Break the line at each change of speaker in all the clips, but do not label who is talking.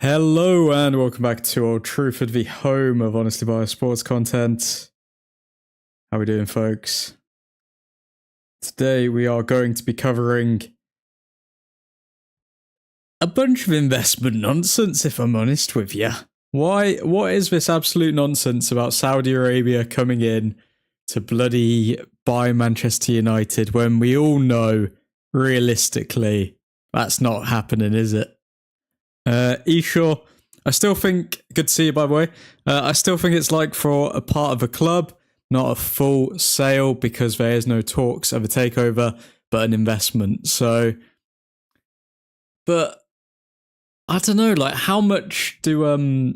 Hello and welcome back to Old Truthford, the home of honestly biased sports content. How we doing, folks? Today we are going to be covering a bunch of investment nonsense, if I'm honest with you. What is this absolute nonsense about Saudi Arabia coming in to bloody buy Manchester United when we all know, realistically, that's not happening, is it? Eshaw, I still think, good to see you by the way, I still think it's like for a part of a club, not a full sale because there is no talks of a takeover, but an investment. So, but I don't know, like how much do the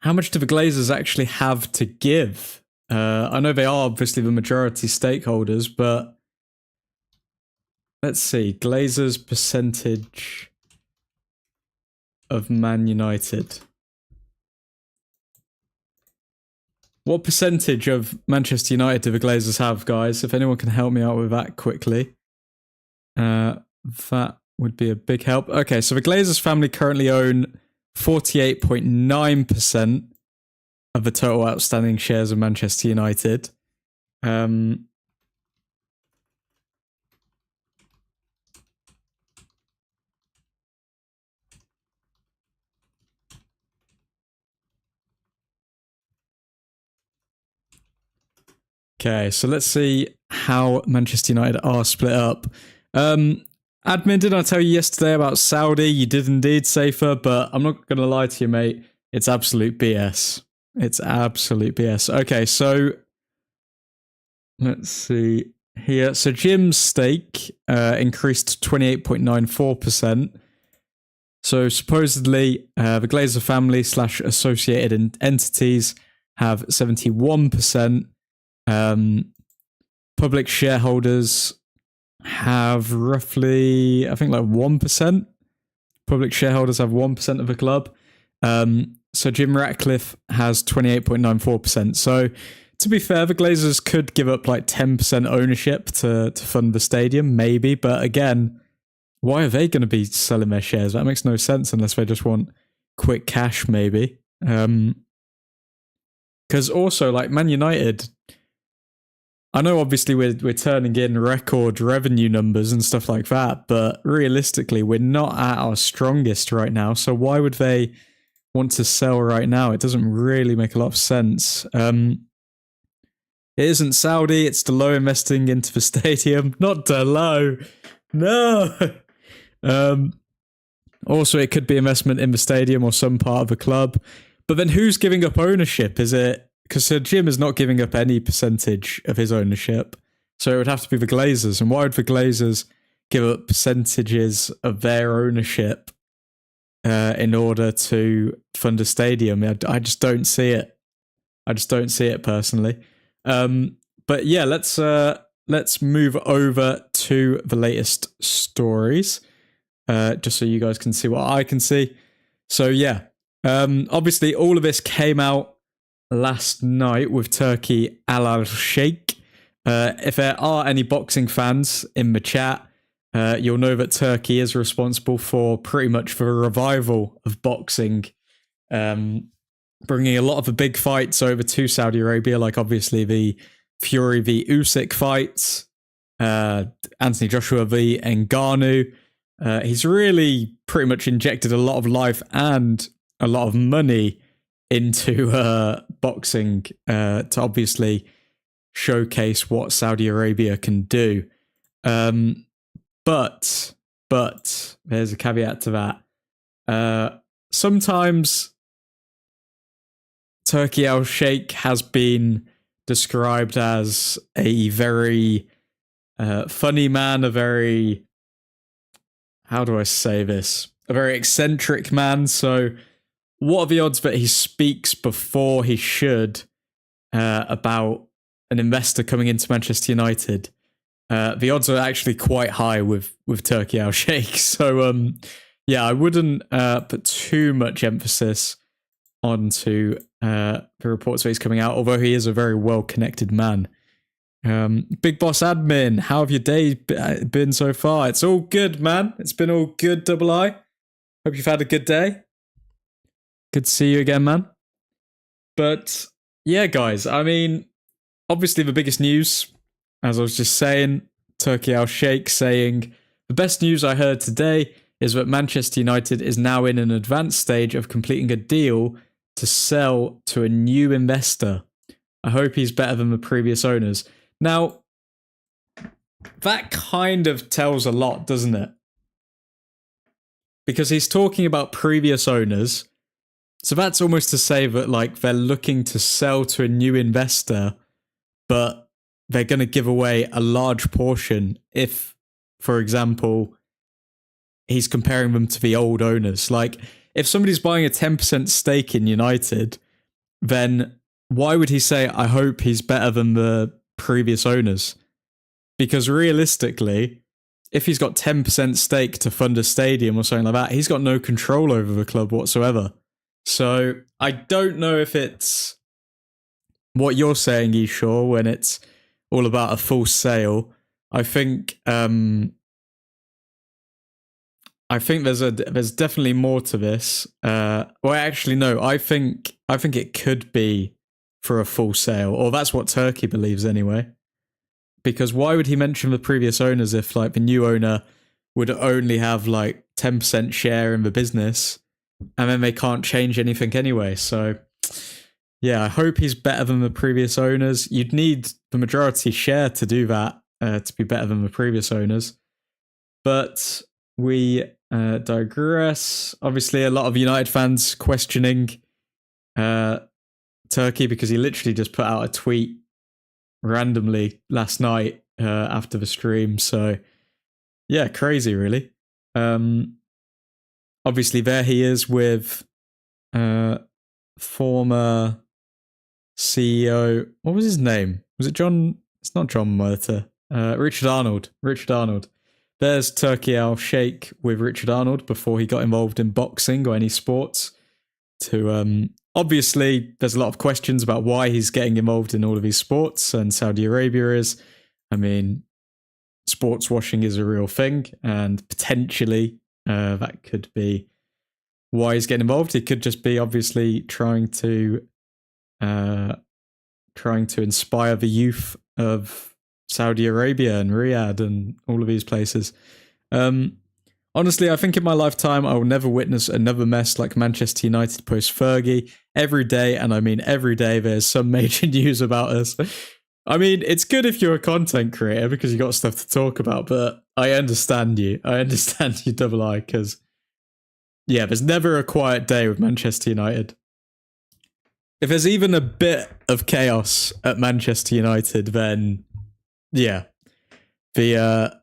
Glazers actually have to give? I know they are obviously the majority stakeholders, but let's see, Glazers percentage of Man United. What percentage of Manchester United do the Glazers have, guys? If anyone can help me out with that quickly, that would be a big help. Okay, so the Glazers family currently own 48.9% of the total outstanding shares of Manchester United. Okay, so let's see how Manchester United are split up. Admin, did I tell you yesterday about Saudi? You did indeed, Safer, but I'm not going to lie to you, mate. It's absolute BS. It's absolute BS. Okay, so let's see here. So Jim's stake increased to 28.94%. So supposedly the Glazer family / associated entities have 71%. Public shareholders have roughly, I think, like 1%. Public shareholders have 1% of the club. So Jim Ratcliffe has 28.94%. So to be fair, the Glazers could give up like 10% ownership to fund the stadium, maybe. But again, why are they going to be selling their shares? That makes no sense unless they just want quick cash, maybe. Because also, like, Man United, I know obviously we're turning in record revenue numbers and stuff like that, but realistically, we're not at our strongest right now. So why would they want to sell right now? It doesn't really make a lot of sense. It isn't Saudi, it's Delo investing into the stadium. Not Delo. No. Also, it could be investment in the stadium or some part of the club. But then who's giving up ownership? Is it... Because Sir Jim is not giving up any percentage of his ownership. So it would have to be the Glazers. And why would the Glazers give up percentages of their ownership in order to fund a stadium? I just don't see it. I just don't see it personally. But yeah, let's move over to the latest stories. Just so you guys can see what I can see. So yeah, obviously all of this came out last night with Turkey Al Sheikh. If there are any boxing fans in the chat, you'll know that Turkey is responsible for pretty much the revival of boxing, bringing a lot of the big fights over to Saudi Arabia, like obviously the Fury v Usyk fights, Anthony Joshua v Ngannou. He's really pretty much injected a lot of life and a lot of money into boxing to obviously showcase what Saudi Arabia can do. But there's a caveat to that. Sometimes Turkey Al Sheikh has been described as a very funny man, a very... How do I say this? A very eccentric man. So what are the odds that he speaks before he should about an investor coming into Manchester United? The odds are actually quite high with Turkey Al Sheikh. So yeah, I wouldn't put too much emphasis onto the reports that he's coming out, although he is a very well-connected man. Big Boss Admin, how have your days been so far? It's all good, man. It's been all good, Double I. Hope you've had a good day. Good to see you again, man. But yeah, guys, I mean, obviously the biggest news, as I was just saying, Turkey Al Sheikh saying, the best news I heard today is that Manchester United is now in an advanced stage of completing a deal to sell to a new investor. I hope he's better than the previous owners. Now, that kind of tells a lot, doesn't it? Because he's talking about previous owners. So that's almost to say that, like, they're looking to sell to a new investor, but they're going to give away a large portion if, for example, he's comparing them to the old owners. Like, if somebody's buying a 10% stake in United, then why would he say, I hope he's better than the previous owners? Because realistically, if he's got 10% stake to fund a stadium or something like that, he's got no control over the club whatsoever. So I don't know if it's what you're saying, Eshaw, when it's all about a full sale. I think there's definitely more to this. Well, actually, no. I think it could be for a full sale, or that's what Turkey believes anyway. Because why would he mention the previous owners if, like, the new owner would only have like 10% share in the business, and then they can't change anything anyway? So, I hope he's better than the previous owners. You'd need the majority share to do that, to be better than the previous owners. But we digress. Obviously, a lot of United fans questioning Turkey because he literally just put out a tweet randomly last night after the stream. So, yeah, crazy, really. Obviously, there he is with former CEO. What was his name? Was it John? It's not John Murtagh. Richard Arnold. Richard Arnold. There's Turkey Al Sheikh with Richard Arnold before he got involved in boxing or any sports. To obviously, there's a lot of questions about why he's getting involved in all of these sports, and Saudi Arabia is. I mean, sports washing is a real thing, and potentially that could be why he's getting involved. He could just be obviously trying to inspire the youth of Saudi Arabia and Riyadh and all of these places. Honestly, I think in my lifetime I will never witness another mess like Manchester United post Fergie. Every day, and I mean every day, there's some major news about us. I mean, it's good if you're a content creator because you got stuff to talk about, but I understand you. I understand you, Double I, because yeah, there's never a quiet day with Manchester United. If there's even a bit of chaos at Manchester United, then yeah, the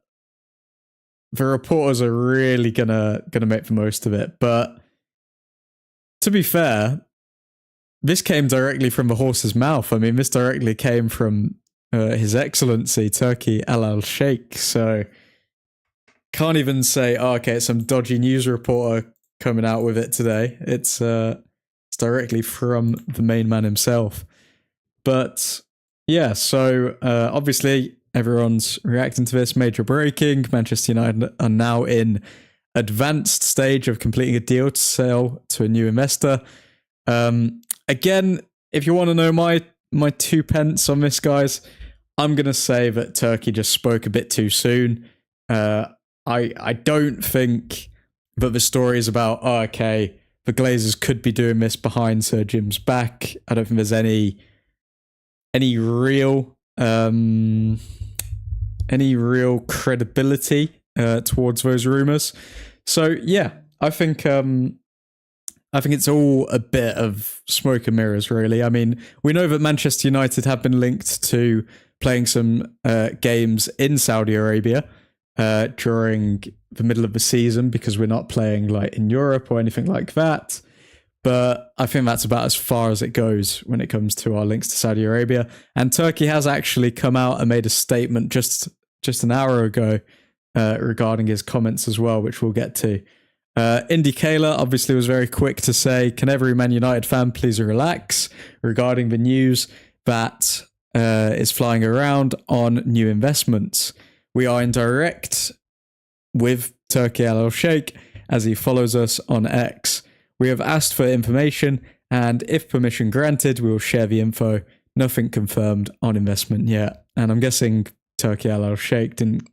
reporters are really gonna make the most of it. But to be fair, this came directly from the horse's mouth. I mean, this directly came from His Excellency Turkey Al Sheikh. So can't even say, oh, okay, it's some dodgy news reporter coming out with it today. It's directly from the main man himself. But yeah, so obviously everyone's reacting to this. Major breaking. Manchester United are now in advanced stage of completing a deal to sell to a new investor. Again, if you want to know my 2 pence on this, guys, I'm going to say that Turkey just spoke a bit too soon. I don't think that the story is about, oh, okay, the Glazers could be doing this behind Sir Jim's back. I don't think there's any real credibility towards those rumors. So yeah, I think it's all a bit of smoke and mirrors, really. I mean, we know that Manchester United have been linked to playing some games in Saudi Arabia during the middle of the season because we're not playing like in Europe or anything like that. But I think that's about as far as it goes when it comes to our links to Saudi Arabia. And Turkey has actually come out and made a statement just an hour ago regarding his comments as well, which we'll get to. Indy Kayla obviously was very quick to say, can every Man United fan please relax regarding the news that is flying around on new investments. We are in direct with Turkey Al Sheikh as he follows us on X. We have asked for information, and if permission granted, we will share the info. Nothing confirmed on investment yet. And I'm guessing Turkey Al Sheikh didn't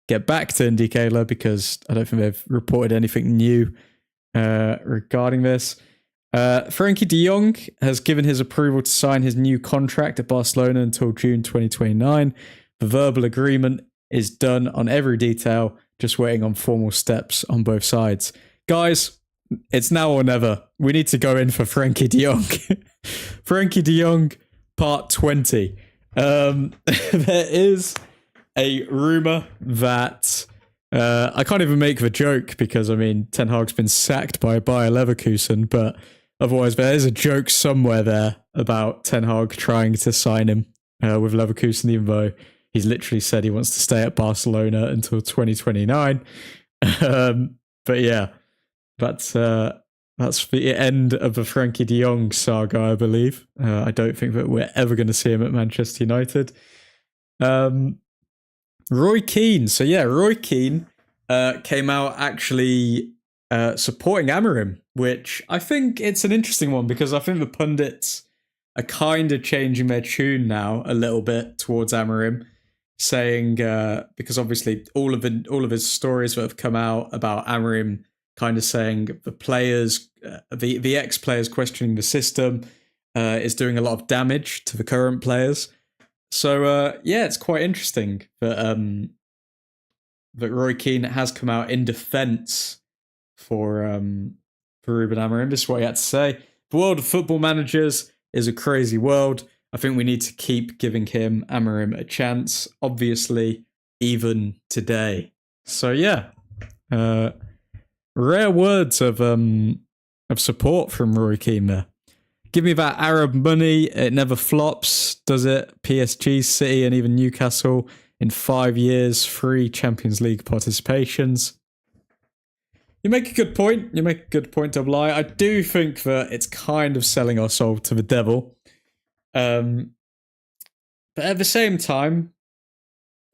get back to Indy Kayla because I don't think they've reported anything new regarding this. Frankie de Jong has given his approval to sign his new contract at Barcelona until June 2029. The verbal agreement is done on every detail, just waiting on formal steps on both sides. Guys, it's now or never. We need to go in for Frankie de Jong. Frankie de Jong, part 20. There is a rumour that I can't even make the joke because, I mean, Ten Hag's been sacked by Bayer Leverkusen, but otherwise there is a joke somewhere there about Ten Hag trying to sign him with Leverkusen, even though he's literally said he wants to stay at Barcelona until 2029. But yeah, that's the end of the Frankie de Jong saga, I believe. I don't think that we're ever going to see him at Manchester United. Roy Keane. So yeah, Roy Keane came out actually supporting Amorim, which I think it's an interesting one because I think the pundits are kind of changing their tune now a little bit towards Amorim, saying because obviously all of his stories that have come out about Amorim kind of saying the players, the ex-players questioning the system, is doing a lot of damage to the current players. So yeah, it's quite interesting that Roy Keane has come out in defence for Ruben Amorim. This is what he had to say. The world of football managers is a crazy world. I think we need to keep giving him, Amorim, a chance. Obviously, even today. So yeah, rare words of support from Roy Keane there. Give me that Arab money. It never flops, does it? PSG, City, and even Newcastle in 5 years, 3 Champions League participations. You make a good point. You make a good point, Double I. I do think that it's kind of selling our soul to the devil. But at the same time,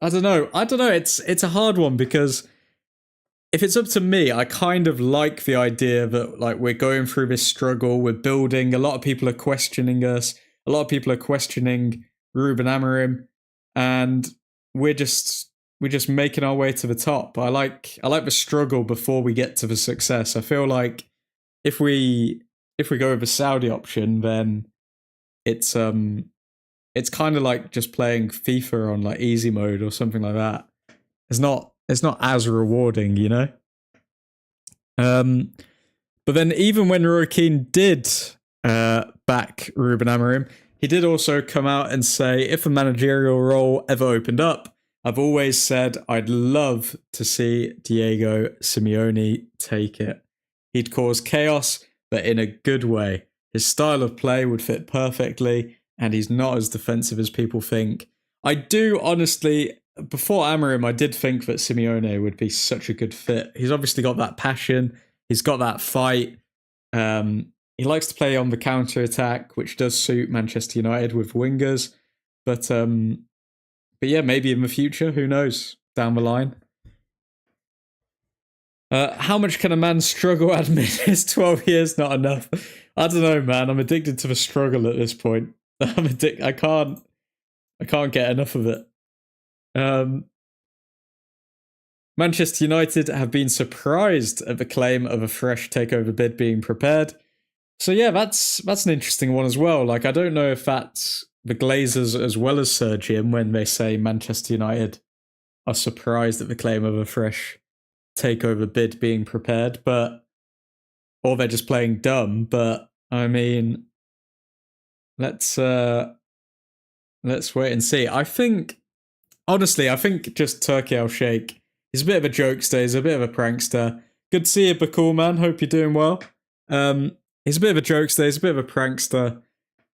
I don't know. It's a hard one because if it's up to me, I kind of like the idea that like we're going through this struggle, we're building. A lot of people are questioning us. A lot of people are questioning Ruben Amorim, and we're just making our way to the top. I like the struggle before we get to the success. I feel like if we go with the Saudi option, then it's kind of like just playing FIFA on like easy mode or something like that. It's not as rewarding, you know? But then even when Roy Keane did back Ruben Amorim, he did also come out and say, if a managerial role ever opened up, I've always said I'd love to see Diego Simeone take it. He'd cause chaos, but in a good way. His style of play would fit perfectly, and he's not as defensive as people think. I do honestly, before Amorim, I did think that Simeone would be such a good fit. He's obviously got that passion. He's got that fight. He likes to play on the counter-attack, which does suit Manchester United with wingers. But yeah, maybe in the future, who knows, down the line. How much can a man struggle admit? Is 12 years not enough? I don't know, man. I'm addicted to the struggle at this point. I can't get enough of it. Manchester United have been surprised at the claim of a fresh takeover bid being prepared. So yeah, that's an interesting one as well. Like, I don't know if that's the Glazers as well as Sir Jim when they say Manchester United are surprised at the claim of a fresh takeover bid being prepared, or they're just playing dumb. But I mean, let's wait and see. Honestly, I think just Turkey Al Sheikh, he's a bit of a jokester, he's a bit of a prankster. Good to see you, Bakul, man. Hope you're doing well. He's a bit of a jokester, he's a bit of a prankster,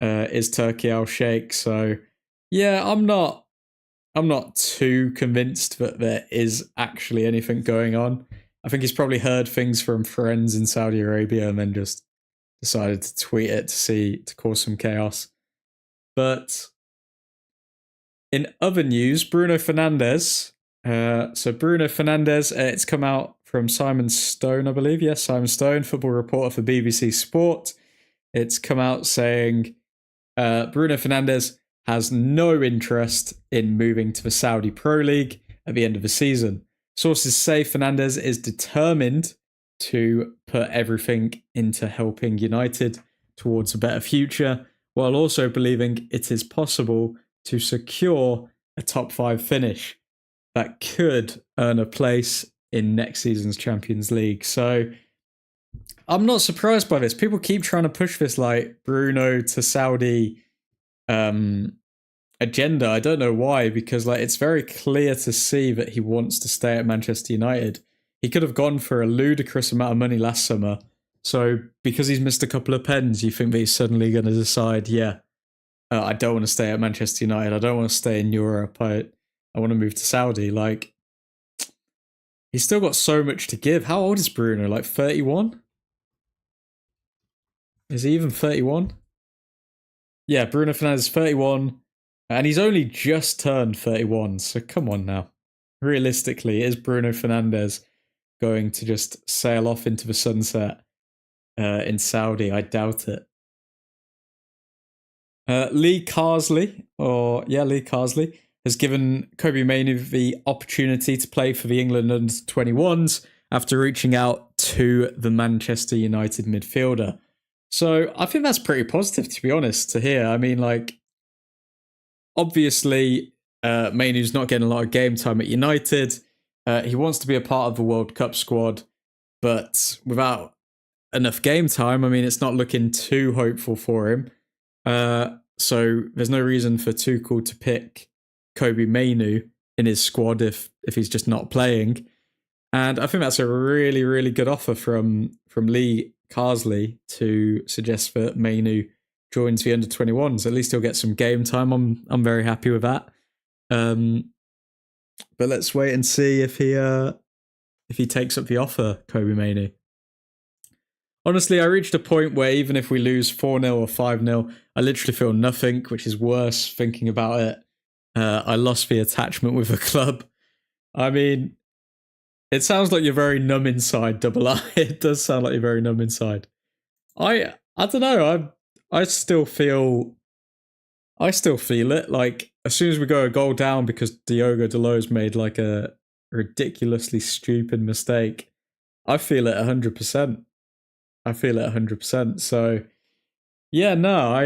is Turkey Al Sheikh. So yeah, I'm not too convinced that there is actually anything going on. I think he's probably heard things from friends in Saudi Arabia and then just decided to tweet it to cause some chaos. But in other news, Bruno Fernandes. Bruno Fernandes, it's come out from Simon Stone, I believe. Yes, Simon Stone, football reporter for BBC Sport. It's come out saying Bruno Fernandes has no interest in moving to the Saudi Pro League at the end of the season. Sources say Fernandes is determined to put everything into helping United towards a better future, while also believing it is possible to secure a top 5 finish that could earn a place in next season's Champions League. So I'm not surprised by this. People keep trying to push this like Bruno to Saudi agenda. I don't know why, because like it's very clear to see that he wants to stay at Manchester United. He could have gone for a ludicrous amount of money last summer. So because he's missed a couple of pens, you think that he's suddenly going to decide, I don't want to stay at Manchester United. I don't want to stay in Europe. I want to move to Saudi. Like, he's still got so much to give. How old is Bruno? Like 31? Is he even 31? Yeah, Bruno Fernandes is 31. And he's only just turned 31. So come on now. Realistically, is Bruno Fernandes going to just sail off into the sunset in Saudi? I doubt it. Lee Carsley has given Kobbie Mainoo the opportunity to play for the England under-21s after reaching out to the Manchester United midfielder. So I think that's pretty positive, to be honest, to hear. I mean, like, obviously, Mainu's not getting a lot of game time at United. He wants to be a part of the World Cup squad, but without enough game time, I mean, it's not looking too hopeful for him. So there's no reason for Tuchel to pick Kobe Mainoo in his squad if he's just not playing. And I think that's a really, really good offer from Lee Carsley to suggest that Mainoo joins the under-21s. At least he'll get some game time. I'm very happy with that. But let's wait and see if he takes up the offer, Kobe Mainoo. Honestly, I reached a point where even if we lose 4-0 or 5-0, I literally feel nothing, which is worse thinking about it. I lost the attachment with the club. I mean, it sounds like you're very numb inside, Double I. It does sound like you're very numb inside. I don't know. I still feel it. Like, as soon as we go a goal down because Diogo Dalot's made like a ridiculously stupid mistake, I feel it 100%. I feel it 100%. So, yeah, no, I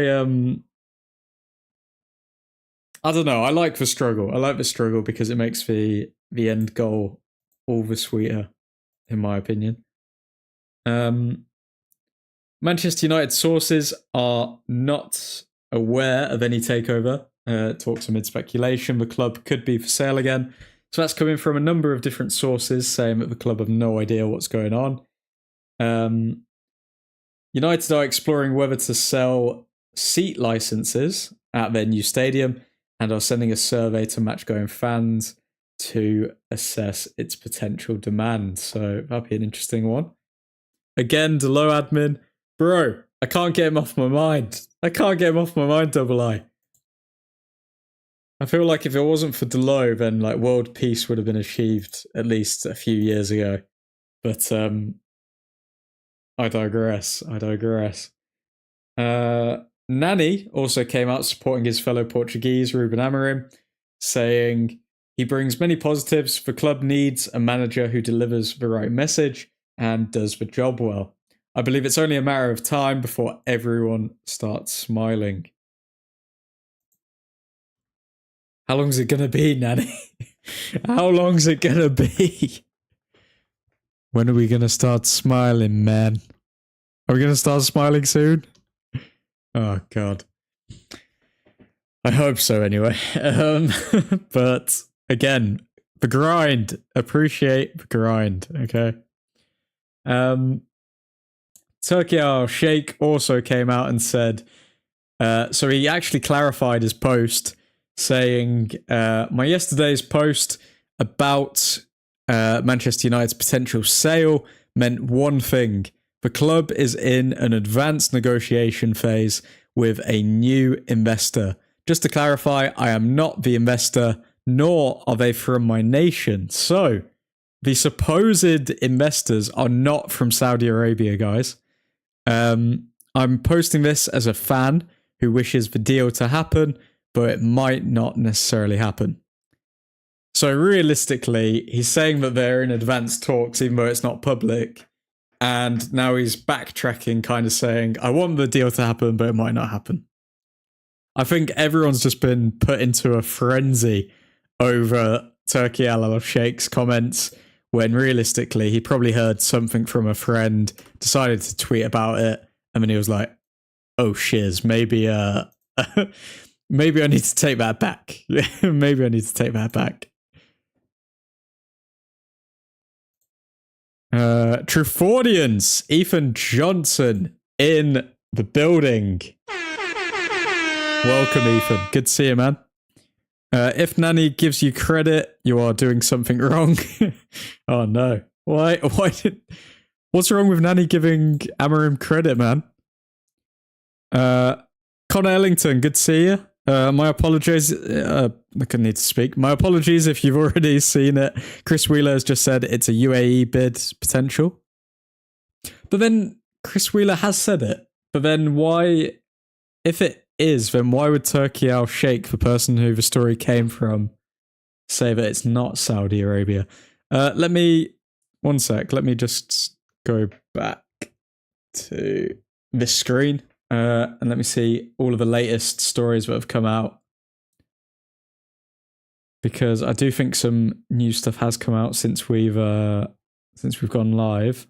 don't know. I like the struggle. I like the struggle because it makes the end goal all the sweeter, in my opinion. Manchester United sources are not aware of any takeover. Talks amid speculation. The club could be for sale again. So that's coming from a number of different sources saying that the club have no idea what's going on. United are exploring whether to sell seat licenses at their new stadium and are sending a survey to match-going fans to assess its potential demand. So that'd be an interesting one. Again, Dalot admin. Bro, I can't get him off my mind. Double I. I feel like if it wasn't for Dalot, then like world peace would have been achieved at least a few years ago. But I digress. Nani also came out supporting his fellow Portuguese, Ruben Amorim, saying he brings many positives. The club needs a manager who delivers the right message and does the job well. I believe it's only a matter of time before everyone starts smiling. How long's it going to be, Nani? How long's it going to be? When are we going to start smiling, man? Are we going to start smiling soon? Oh, God. I hope so, anyway. But, again, the grind. Appreciate the grind, okay? Turkey Al-Sheikh also came out and said, so he actually clarified his post, saying, my yesterday's post about Manchester United's potential sale meant one thing. The club is in an advanced negotiation phase with a new investor. Just to clarify, I am not the investor, nor are they from my nation. So, the supposed investors are not from Saudi Arabia, guys. I'm posting this as a fan who wishes the deal to happen, but it might not necessarily happen. So realistically, he's saying that they're in advanced talks, even though it's not public. And now he's backtracking, kind of saying, I want the deal to happen, but it might not happen. I think everyone's just been put into a frenzy over Turkey Al-Sheikh's comments, when realistically, he probably heard something from a friend, decided to tweet about it, and then he was like, oh shiz, maybe maybe I need to take that back. Maybe I need to take that back. Truffordians, Ethan Johnson in the building. Welcome, Ethan. Good to see you, man. If Nani gives you credit, you are doing something wrong. Oh no. Why what's wrong with Nani giving Amorim credit, man? Connor Ellington, good to see you. My apologies. I couldn't need to speak. My apologies if you've already seen it. Chris Wheeler has just said it's a UAE bid potential. But then Chris Wheeler has said it. But then why, if it is, then why would Turkey Al-Sheikh, the person who the story came from, say that it's not Saudi Arabia? One sec. Let me just go back to this screen and let me see all of the latest stories that have come out, because I do think some new stuff has come out since we've gone live.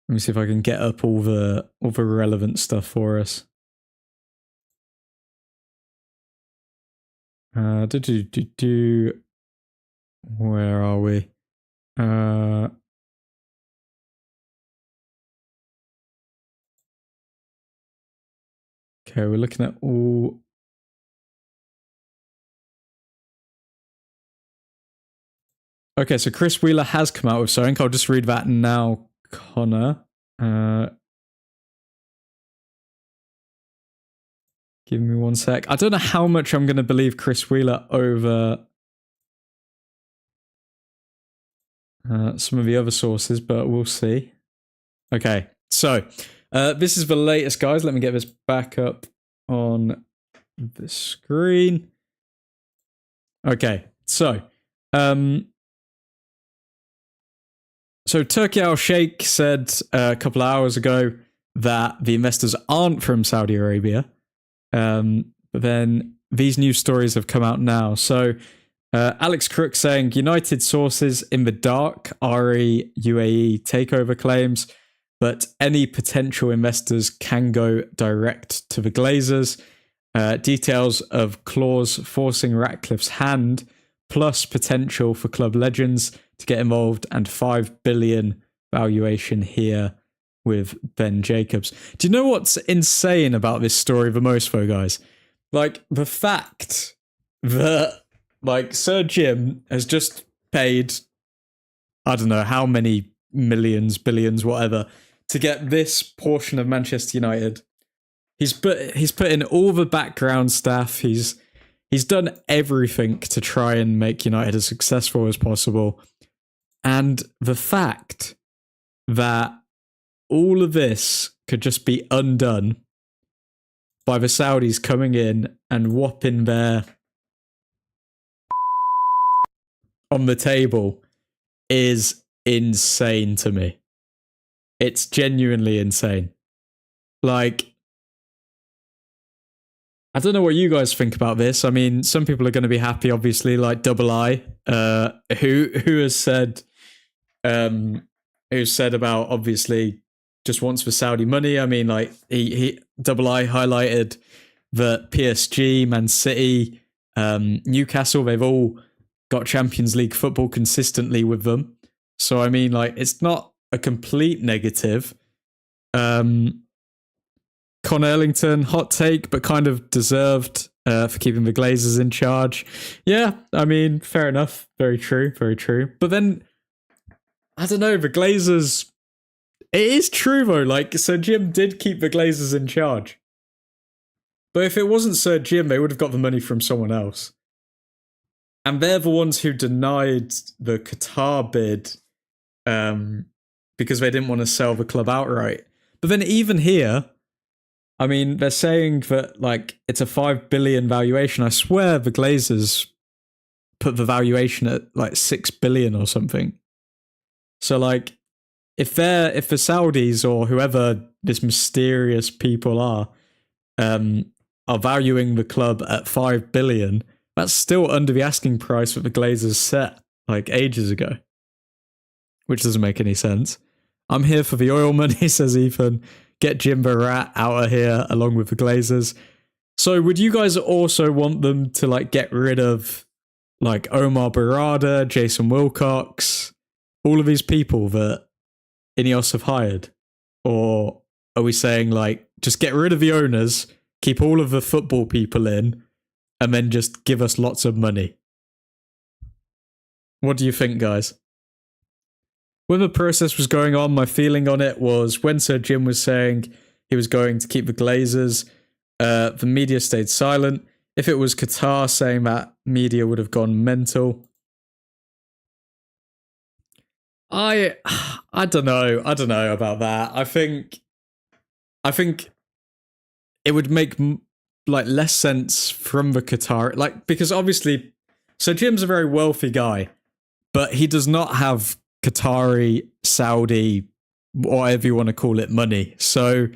Let me see if I can get up all the relevant stuff for us. Where are we? Okay, we're looking at all. Okay, so Chris Wheeler has come out with something. I'll just read that now, Connor. Give me 1 sec. I don't know how much I'm going to believe Chris Wheeler over some of the other sources, but we'll see. Okay, so this is the latest, guys. Let me get this back up on the screen. Okay, so Turki Al-Sheikh said a couple of hours ago that the investors aren't from Saudi Arabia. But then these news stories have come out now. So Alex Crook saying United sources in the dark, RE UAE takeover claims, but any potential investors can go direct to the Glazers. Details of clause forcing Ratcliffe's hand, plus potential for club legends to get involved, and 5 billion valuation here with Ben Jacobs. Do you know what's insane about this story the most, though, guys? Like, the fact that, like, Sir Jim has just paid, I don't know how many millions, billions, whatever, to get this portion of Manchester United. He's put in all the background staff. He's done everything to try and make United as successful as possible. And the fact that all of this could just be undone by the Saudis coming in and whopping their on the table is insane to me. It's genuinely insane. Like, I don't know what you guys think about this. I mean, some people are going to be happy, obviously, like Double I, who has said about, obviously, just wants the Saudi money. I mean, like, he Double I highlighted that PSG, Man City, Newcastle, they've all got Champions League football consistently with them. So, I mean, like, it's not a complete negative. Con Erlington, hot take, but kind of deserved for keeping the Glazers in charge. Yeah, I mean, fair enough. Very true, very true. But then, I don't know, the Glazers... It is true, though. Like, Sir Jim did keep the Glazers in charge. But if it wasn't Sir Jim, they would have got the money from someone else. And they're the ones who denied the Qatar bid because they didn't want to sell the club outright. But then even here, I mean, they're saying that, like, it's a 5 billion valuation. I swear the Glazers put the valuation at, like, 6 billion or something. So, like, if the Saudis or whoever this mysterious people are valuing the club at 5 billion, that's still under the asking price that the Glazers set, like, ages ago. Which doesn't make any sense. I'm here for the oil money, says Ethan. Get Jim the Rat out of here along with the Glazers. So would you guys also want them to, like, get rid of, like, Omar Barada, Jason Wilcox, all of these people that Ineos have hired? Or are we saying, like, just get rid of the owners, keep all of the football people in, and then just give us lots of money? What do you think, guys? When the process was going on, my feeling on it was when Sir Jim was saying he was going to keep the Glazers, the media stayed silent. If it was Qatar saying that, media would have gone mental. I don't know. I don't know about that. I think it would make, like, less sense from the Qatar, like, because obviously Sir Jim's a very wealthy guy, but he does not have Qatari, Saudi whatever you want to call it, money. So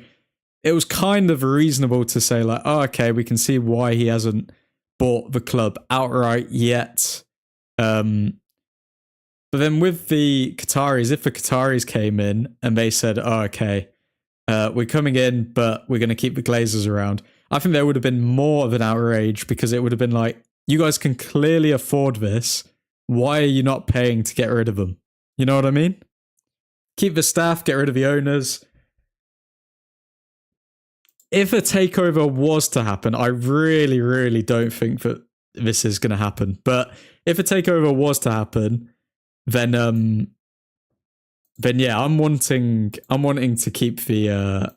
it was kind of reasonable to say like, oh, okay, we can see why he hasn't bought the club outright yet. But then with the Qataris, if the Qataris came in and they said, oh, okay, we're coming in, but we're going to keep the Glazers around, I think there would have been more of an outrage, because it would have been like, you guys can clearly afford this. Why are you not paying to get rid of them? You know what I mean? Keep the staff, get rid of the owners. If a takeover was to happen, I really, really don't think that this is going to happen. But if a takeover was to happen, then yeah, I'm wanting to keep the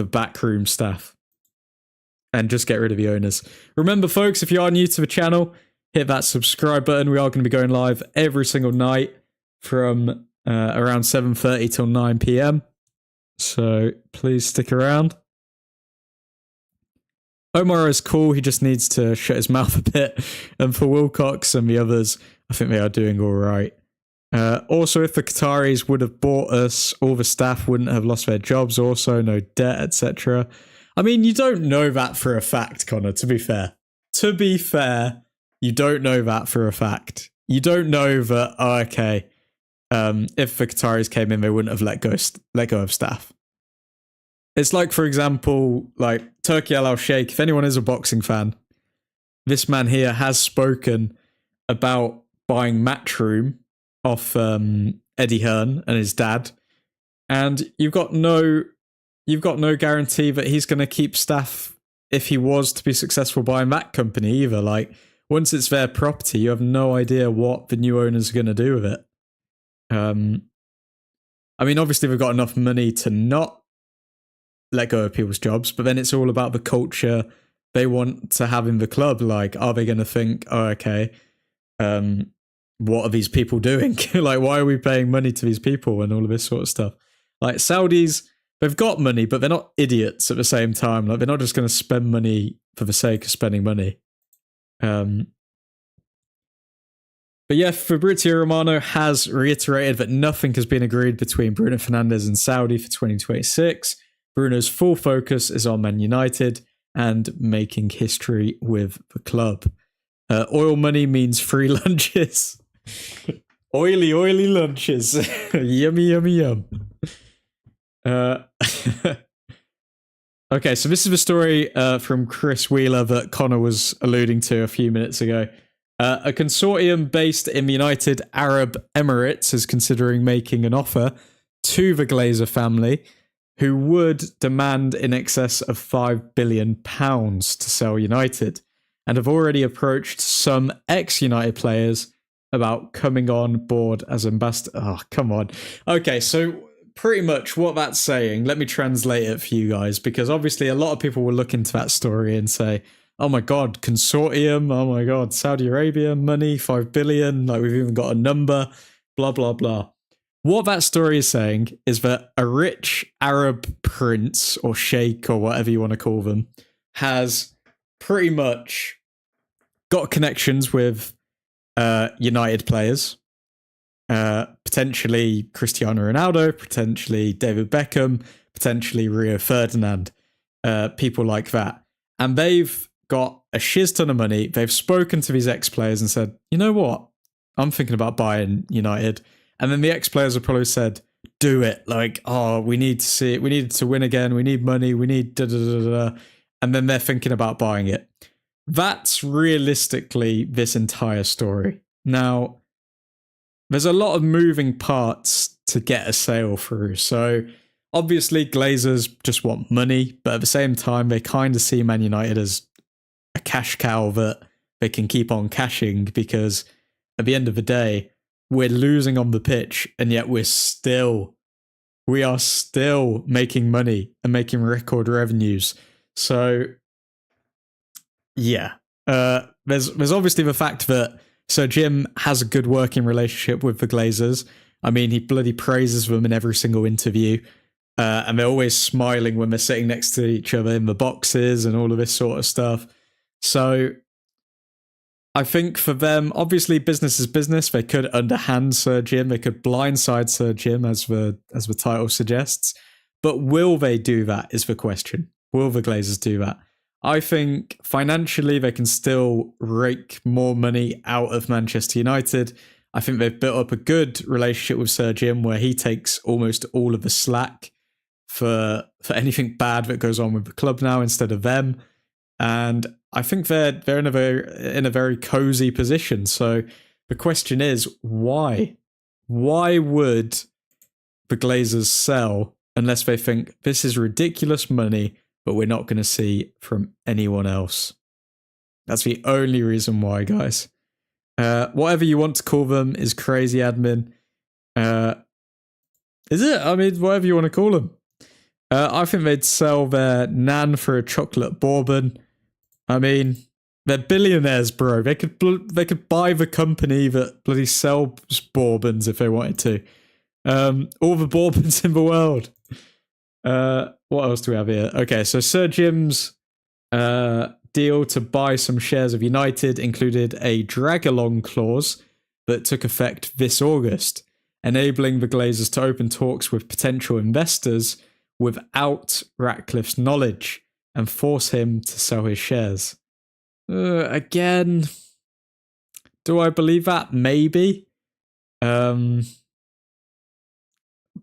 backroom staff and just get rid of the owners. Remember, folks, if you are new to the channel, hit that subscribe button. We are going to be going live every single night from around 7:30 till 9 p.m. So please stick around. Omar is cool. He just needs to shut his mouth a bit. And for Wilcox and the others, I think they are doing all right. Also, if the Qataris would have bought us, all the staff wouldn't have lost their jobs. Also, no debt, etc. I mean, you don't know that for a fact, Connor, to be fair. To be fair, you don't know that for a fact. You don't know that, oh, okay, if the Qataris came in, they wouldn't have let go of staff. It's like, for example, like Turki Al Sheikh. If anyone is a boxing fan, this man here has spoken about buying Matchroom off Eddie Hearn and his dad, and you've got no guarantee that he's going to keep staff if he was to be successful buying that company either. Like, once it's their property, you have no idea what the new owners are going to do with it. I mean, obviously they've got enough money to not let go of people's jobs, but then it's all about the culture they want to have in the club. Like, are they going to think, oh, okay, what are these people doing? Like, why are we paying money to these people and all of this sort of stuff? Like, Saudis, they've got money, but they're not idiots at the same time. Like, they're not just going to spend money for the sake of spending money. But yeah, Fabrizio Romano has reiterated that nothing has been agreed between Bruno Fernandes and Saudi for 2026. Bruno's full focus is on Man United and making history with the club. Oil money means free lunches. Oily lunches. Yummy, yummy, yum. Okay, so this is the story from Chris Wheeler that Connor was alluding to a few minutes ago. A consortium based in the United Arab Emirates is considering making an offer to the Glazer family, who would demand in excess of £5 billion to sell United, and have already approached some ex-United players about coming on board as ambassador. Oh, come on. Okay, so pretty much what that's saying, let me translate it for you guys, because obviously a lot of people will look into that story and say, oh my God, consortium, oh my God, Saudi Arabia, money, 5 billion, like we've even got a number, blah, blah, blah. What that story is saying is that a rich Arab prince or sheikh or whatever you want to call them has pretty much got connections with United players, potentially Cristiano Ronaldo, potentially David Beckham, potentially Rio Ferdinand, people like that. And they've got a shiz ton of money. They've spoken to these ex-players and said, you know what? I'm thinking about buying United. And then the ex-players have probably said, do it. Like, oh, we need to see it. We need to win again. We need money. We need da-da-da-da-da. And then they're thinking about buying it. That's realistically this entire story. Now, there's a lot of moving parts to get a sale through. So obviously Glazers just want money, but at the same time, they kind of see Man United as a cash cow that they can keep on cashing, because at the end of the day, we're losing on the pitch, and yet we are still making money and making record revenues. So yeah, there's obviously the fact that Sir Jim has a good working relationship with the Glazers. I mean, he bloody praises them in every single interview, and they're always smiling when they're sitting next to each other in the boxes and all of this sort of stuff. So I think for them, obviously business is business. They could underhand Sir Jim, they could blindside Sir Jim, as the title suggests. But will they do that is the question. Will the Glazers do that? I think financially they can still rake more money out of Manchester United. I think they've built up a good relationship with Sir Jim where he takes almost all of the slack for anything bad that goes on with the club now instead of them. And I think they're in a very cozy position. So the question is, why? Why would the Glazers sell unless they think this is ridiculous money, but we're not going to see from anyone else? That's the only reason why, guys. Whatever you want to call them is crazy admin. Is it? I mean, whatever you want to call them. I think they'd sell their nan for a chocolate bourbon. I mean, they're billionaires, bro. They could buy the company that bloody sells bourbons if they wanted to. All the bourbons in the world. What else do we have here? Okay, so Sir Jim's deal to buy some shares of United included a drag-along clause that took effect this August, enabling the Glazers to open talks with potential investors without Ratcliffe's knowledge and force him to sell his shares. Again, do I believe that? Maybe. But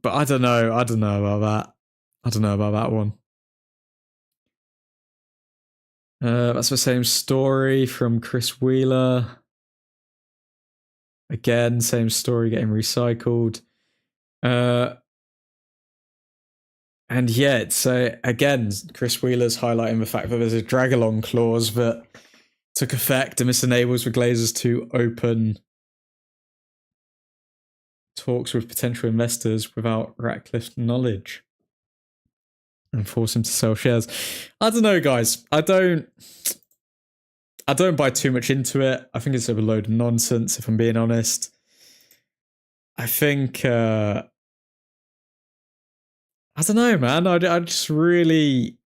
I don't know. I don't know about that. I don't know about that one. That's the same story from Chris Wheeler. Again, same story getting recycled. And yeah, it's again, Chris Wheeler's highlighting the fact that there's a drag-along clause that took effect, and this enables the Glazers to open talks with potential investors without Ratcliffe's knowledge and force him to sell shares. I don't know, guys. I don't buy too much into it. I think it's a load of nonsense, if I'm being honest. I think I don't know, man. I really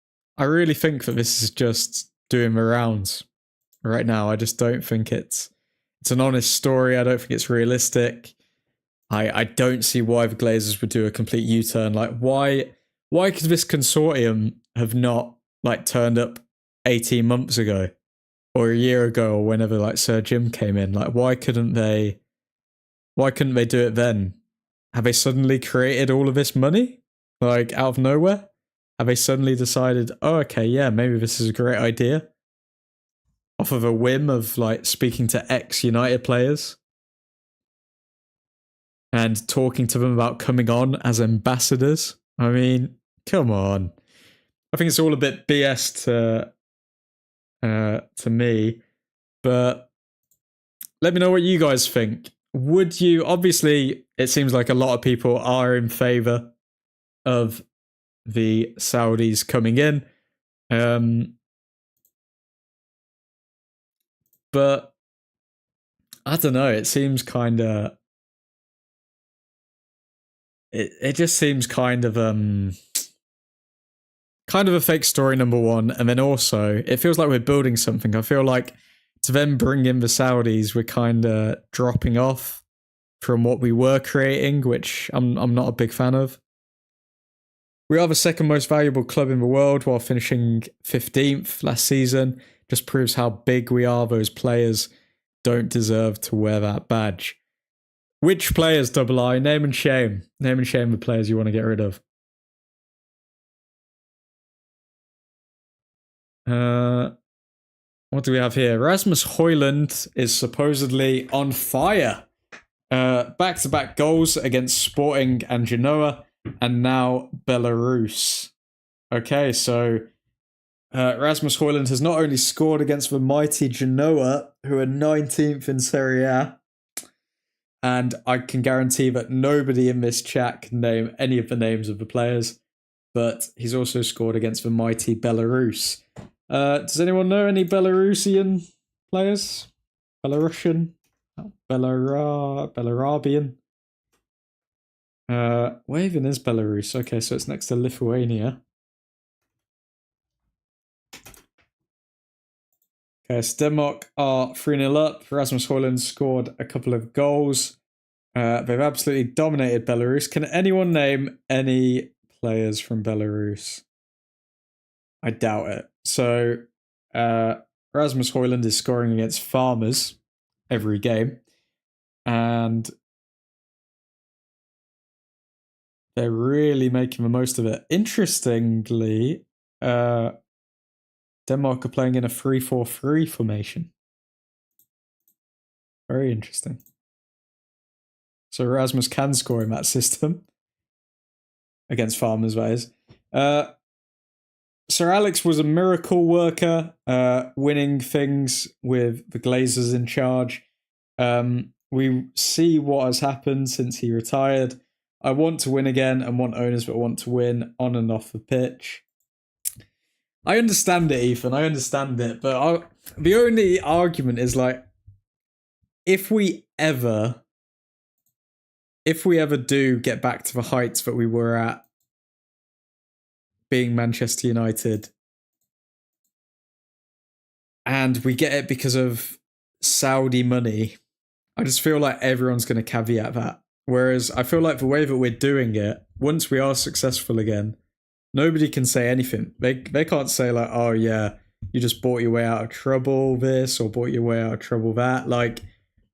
think that this is just doing the rounds right now. I just don't think it's an honest story. I don't think it's realistic. I don't see why the Glazers would do a complete U-turn. Like, why could this consortium have not like turned up 18 months ago or a year ago or whenever like Sir Jim came in? Like, why couldn't they do it then? Have they suddenly created all of this money? Like, out of nowhere? Have they suddenly decided, oh, okay, yeah, maybe this is a great idea? Off of a whim of, like, speaking to ex-United players? And talking to them about coming on as ambassadors? I mean, come on. I think it's all a bit BS to me. But let me know what you guys think. Would you... Obviously, it seems like a lot of people are in favour of the Saudis coming in. But I don't know, it seems kind of... It just seems kind of a fake story, number one, and then also it feels like we're building something. I feel like to then bring in the Saudis, we're kind of dropping off from what we were creating, which I'm not a big fan of. We are the second most valuable club in the world while finishing 15th last season. Just proves how big we are. Those players don't deserve to wear that badge. Which players, Double I? Name and shame. Name and shame the players you want to get rid of. What do we have here? Rasmus Højlund is supposedly on fire. Back-to-back goals against Sporting and Genoa, and now Belarus. Okay, so Rasmus Højlund has not only scored against the mighty Genoa, who are 19th in Serie A, and I can guarantee that nobody in this chat can name any of the names of the players, but he's also scored against the mighty Belarus. Does anyone know any Belarusian players? Belarusian? Belarubian? Where even is Belarus? Okay, so it's next to Lithuania. Okay, so Denmark are 3-0 up. Rasmus Højlund scored a couple of goals. They've absolutely dominated Belarus. Can anyone name any players from Belarus? I doubt it. So, Rasmus Højlund is scoring against farmers every game. And they're really making the most of it. Interestingly, Denmark are playing in a 3-4-3 formation. Very interesting. So Rasmus can score in that system. Against farmers, that is. Sir Alex was a miracle worker, winning things with the Glazers in charge. We see what has happened since he retired. I want to win again and want owners that want to win on and off the pitch. I understand it, Ethan. I understand it. But the only argument is like, if we ever do get back to the heights that we were at being Manchester United, and we get it because of Saudi money, I just feel like everyone's going to caveat that. Whereas I feel like the way that we're doing it, once we are successful again, nobody can say anything. They can't say like, oh yeah, you just bought your way out of trouble this or bought your way out of trouble that. Like,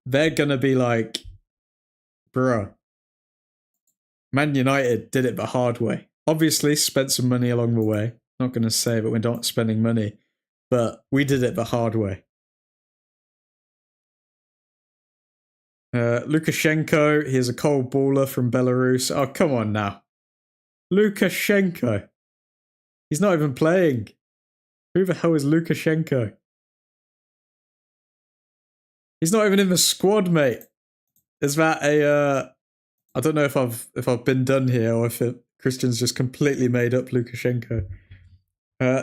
they're going to be like, bruh, Man United did it the hard way. Obviously, spent some money along the way. Not going to say that we're not spending money, but we did it the hard way. Lukashenko, he's a cold baller from Belarus. Oh, come on now. Lukashenko. He's not even playing. Who the hell is Lukashenko? He's not even in the squad, mate. Is that a... I don't know if I've been done here or if Christian's just completely made up Lukashenko.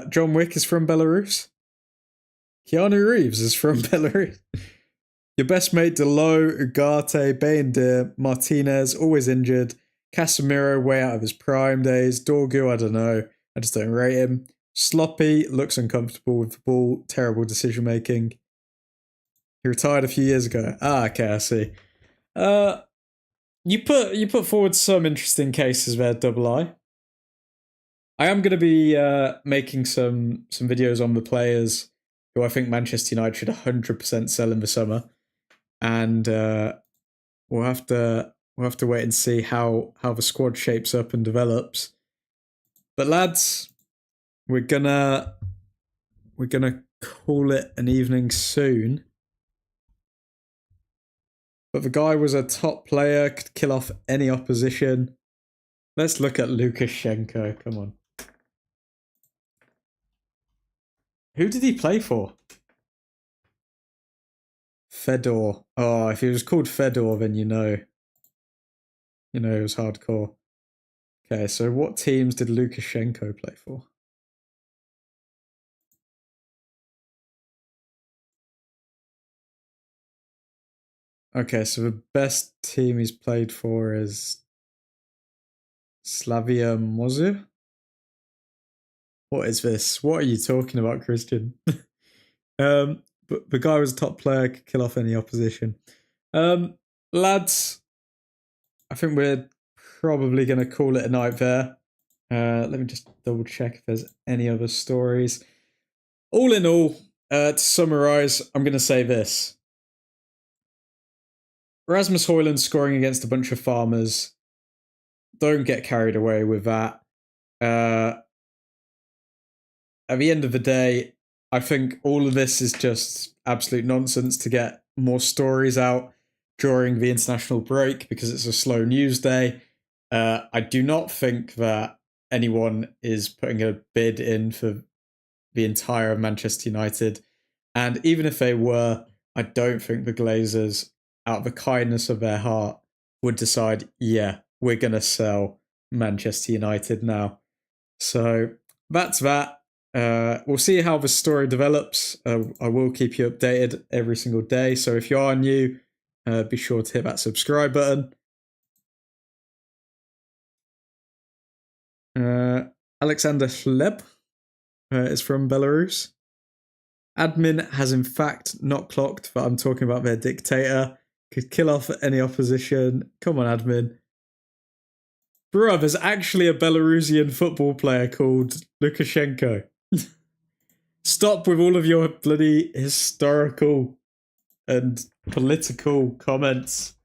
John Wick is from Belarus. Keanu Reeves is from Belarus. Your best mate Delo, Ugarte, Bayendir, Martinez, always injured. Casemiro, way out of his prime days. Dorgu, I don't know. I just don't rate him. Sloppy, looks uncomfortable with the ball. Terrible decision making. He retired a few years ago. Ah, okay, I see. You put forward some interesting cases there, Double I. I am going to be making some videos on the players who I think Manchester United should 100% sell in the summer, and we'll have to wait and see how the squad shapes up and develops. But lads, we're gonna call it an evening soon. But the guy was a top player, could kill off any opposition. Let's look at Lukashenko. Come on. Who did he play for? Fedor. Oh, if he was called Fedor, then you know it was hardcore. Okay, so what teams did Lukashenko play for? Okay, so the best team he's played for is Slavia Moscow. What is this? What are you talking about, Christian? But the guy was a top player, could kill off any opposition. Lads, I think we're probably going to call it a night there. Let me just double check if there's any other stories. All in all, to summarise, I'm going to say this. Rasmus Højlund scoring against a bunch of farmers. Don't get carried away with that. At the end of the day, I think all of this is just absolute nonsense to get more stories out during the international break because it's a slow news day. I do not think that anyone is putting a bid in for the entire Manchester United. And even if they were, I don't think the Glazers, out of the kindness of their heart, would decide, yeah, we're going to sell Manchester United now. So that's that. We'll see how the story develops. I will keep you updated every single day. So if you are new, be sure to hit that subscribe button. Alexander Hleb is from Belarus. Admin has in fact not clocked that I'm talking about their dictator. Could kill off any opposition. Come on, admin. Bruh, there's actually a Belarusian football player called Lukashenko. Stop with all of your bloody historical and political comments.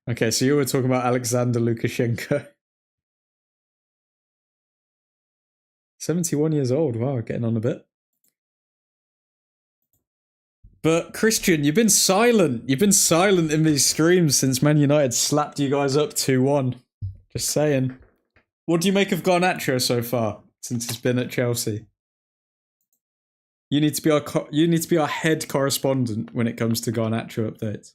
Okay, so you were talking about Alexander Lukashenko. 71 years old. Wow, getting on a bit. But Christian, you've been silent. You've been silent in these streams since Man United slapped you guys up 2-1. Just saying. What do you make of Garnacho so far since he's been at Chelsea? You need to be our head correspondent when it comes to Garnacho updates.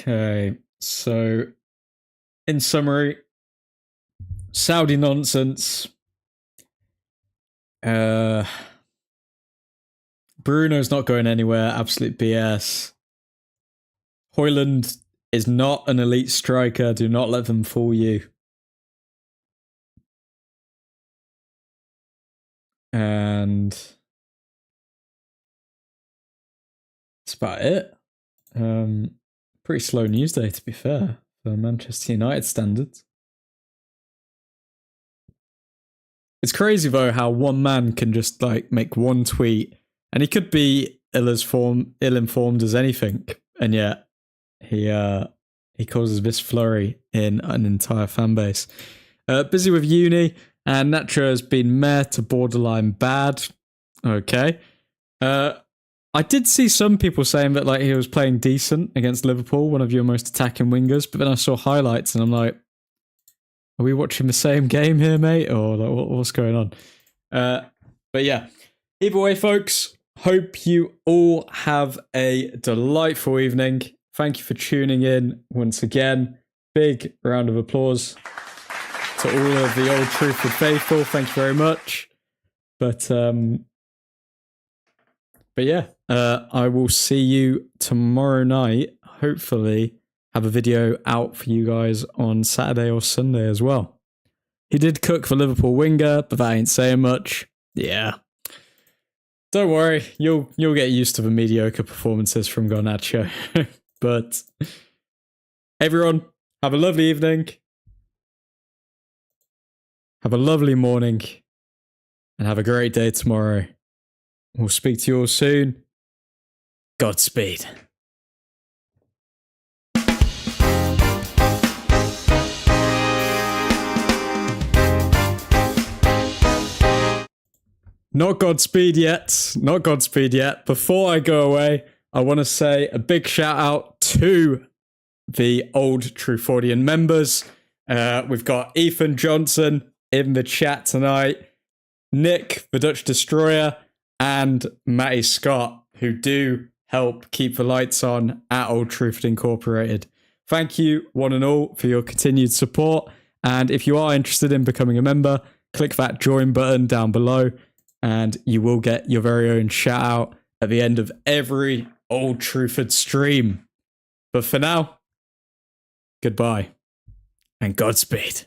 Okay, so in summary, Saudi nonsense. Bruno's not going anywhere. Absolute BS. Højlund is not an elite striker. Do not let them fool you. And that's about it. Pretty slow news day, to be fair, for Manchester United standards. It's crazy though how one man can just like make one tweet, and he could be ill-informed as anything, and yet he causes this flurry in an entire fan base. Busy with uni, and Nacho has been meh to borderline bad. Okay. I did see some people saying that like he was playing decent against Liverpool, one of your most attacking wingers, but then I saw highlights and I'm like, are we watching the same game here, mate? Or like, what's going on? But yeah, either way, folks, hope you all have a delightful evening. Thank you for tuning in once again. Big round of applause to all of the Old Truthford faithful. Thank you very much. But yeah, I will see you tomorrow night. Hopefully have a video out for you guys on Saturday or Sunday as well. He did cook for Liverpool winger, but that ain't saying much. Yeah. Don't worry, you'll get used to the mediocre performances from Garnacho. But everyone, have a lovely evening. Have a lovely morning. And have a great day tomorrow. We'll speak to you all soon. Godspeed. Not Godspeed yet. Not Godspeed yet. Before I go away, I want to say a big shout out to the Old Truthfordian members. We've got Ethan Johnson in the chat tonight, Nick, the Dutch Destroyer, and Matty Scott, who do help keep the lights on at Old Truthford Incorporated. Thank you, one and all, for your continued support. And if you are interested in becoming a member, click that join button down below, and you will get your very own shout out at the end of every Old Truthford stream. But for now, goodbye and Godspeed.